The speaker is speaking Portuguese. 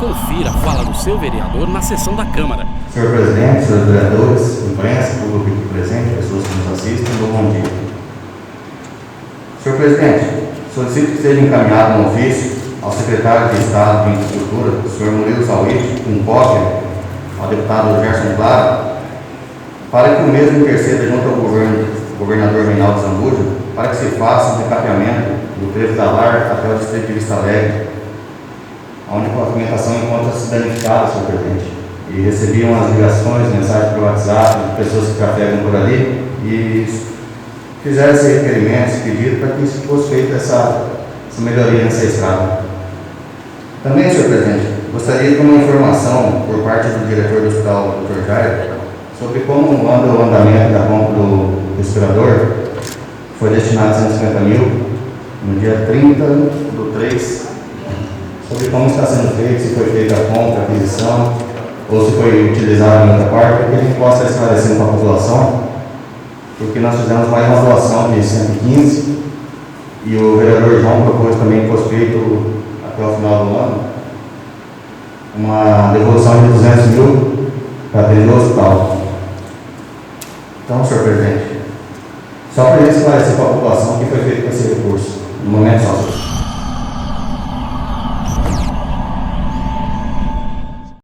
confira a fala do seu vereador na sessão da Câmara. Senhor presidente, senhores vereadores, imprensa, público aqui presente, pessoas que nos assistem, bom dia. Senhor presidente, solicito que seja encaminhado um ofício ao secretário de Estado de Infraestrutura, o senhor Murilo Salvich, com cópia ao deputado Gerson Claro, para que o mesmo interceda junto ao governador Reinaldo Zambuja, para que se faça um recapeamento do trevo da Lar até o distrito de Vista Alegre, onde a pavimentação encontra-se danificada, senhor presidente. E recebi umas ligações, mensagens pelo WhatsApp de pessoas que trafegam por ali e fizeram esse requerimento, esse pedido, para que fosse feita essa melhoria nessa estrada. Também, senhor presidente, gostaria de ter uma informação por parte do diretor do hospital, Dr. Jair, sobre como anda o andamento da compra do respirador, que foi destinado a 150 mil, no dia 30/3, sobre como está sendo feito, se foi feita a compra, a aquisição, ou se foi utilizado em outra parte, para que a gente possa esclarecer para a população, porque nós fizemos mais uma doação de 115 e o vereador João propôs também que fosse feito até o final do ano uma devolução de 200 mil para atender o hospital. Então, senhor presidente, só para esclarecer para a população o que foi feito com esse recurso, no momento só.